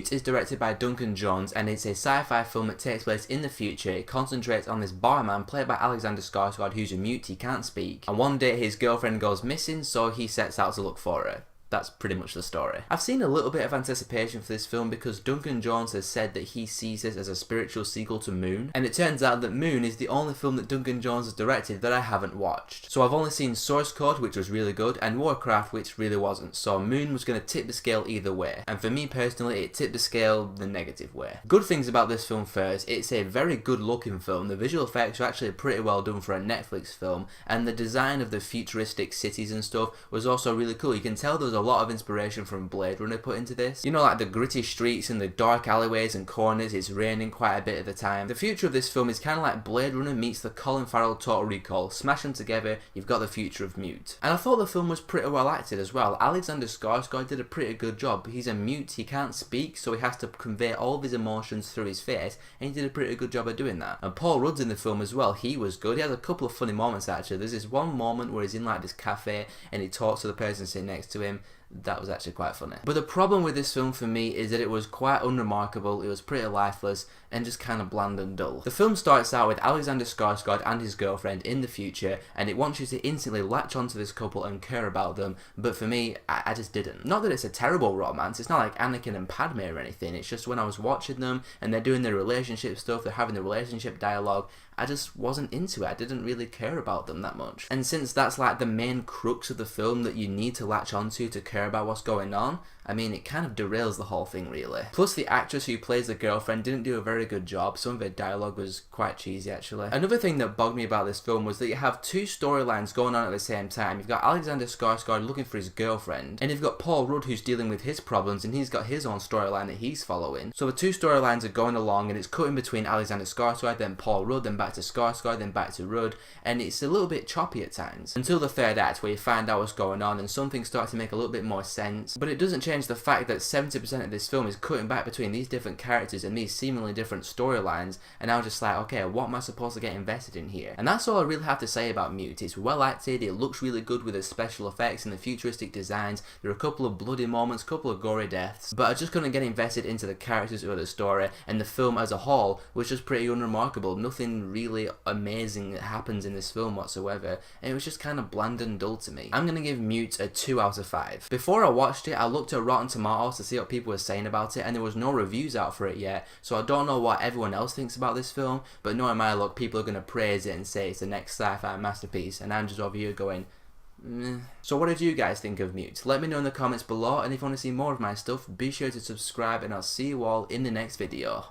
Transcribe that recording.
Mute is directed by Duncan Jones and it's a sci-fi film that takes place in the future. It concentrates on this barman played by Alexander Skarsgård who's a mute, he can't speak, and one day his girlfriend goes missing, so he sets out to look for her. That's pretty much the story. I've seen a little bit of anticipation for this film because Duncan Jones has said that he sees this as a spiritual sequel to Moon, and it turns out that Moon is the only film that Duncan Jones has directed that I haven't watched. So I've only seen Source Code, which was really good, and Warcraft, which really wasn't, so Moon was going to tip the scale either way, and for me personally it tipped the scale the negative way. Good things about this film first, it's a very good looking film, the visual effects are actually pretty well done for a Netflix film, and the design of the futuristic cities and stuff was also really cool. You can tell there was a lot of inspiration from Blade Runner put into this. You know, like the gritty streets and the dark alleyways and corners, it's raining quite a bit of the time. The future of this film is kind of like Blade Runner meets the Colin Farrell Total Recall. Smash them together, you've got the future of Mute. And I thought the film was pretty well acted as well. Alexander Skarsgård did a pretty good job. He's a mute, he can't speak, so he has to convey all of his emotions through his face, and he did a pretty good job of doing that. And Paul Rudd's in the film as well, he was good. He has a couple of funny moments actually. There's this one moment where he's in like this cafe and he talks to the person sitting next to him. That was actually quite funny. But the problem with this film for me is that it was quite unremarkable, it was pretty lifeless, and just kind of bland and dull. The film starts out with Alexander Skarsgård and his girlfriend in the future, and it wants you to instantly latch onto this couple and care about them, but for me, I just didn't. Not that it's a terrible romance, it's not like Anakin and Padme or anything, it's just when I was watching them, and they're doing their relationship stuff, they're having the relationship dialogue, I just wasn't into it. I didn't really care about them that much. And since that's like the main crux of the film that you need to latch onto to care about what's going on, I mean, it kind of derails the whole thing really. Plus the actress who plays the girlfriend didn't do a very good job. Some of her dialogue was quite cheesy actually. Another thing that bugged me about this film was that you have two storylines going on at the same time. You've got Alexander Skarsgård looking for his girlfriend, and you've got Paul Rudd who's dealing with his problems, and he's got his own storyline that he's following. So the two storylines are going along and it's cutting between Alexander Skarsgård, then Paul Rudd, then back to Skarsgård, then back to Rudd, and it's a little bit choppy at times. Until the third act where you find out what's going on and some things start to make a little bit more sense, but it doesn't change the fact that 70% of this film is cutting back between these different characters and these seemingly different storylines, and I was just like, okay, what am I supposed to get invested in here? And that's all I really have to say about Mute. It's well acted, it looks really good with the special effects and the futuristic designs, there are a couple of bloody moments, a couple of gory deaths, but I just couldn't get invested into the characters or the story, and the film as a whole was just pretty unremarkable. Nothing really amazing that happens in this film whatsoever, and it was just kind of bland and dull to me. I'm gonna give Mute a 2 out of 5. Before I watched it, I looked at Rotten Tomatoes to see what people were saying about it, and there was no reviews out for it yet, so I don't know what everyone else thinks about this film, but knowing my luck, people are going to praise it and say it's the next sci-fi masterpiece, and I'm just over here going, meh. So what did you guys think of Mute? Let me know in the comments below, and if you want to see more of my stuff, be sure to subscribe, and I'll see you all in the next video.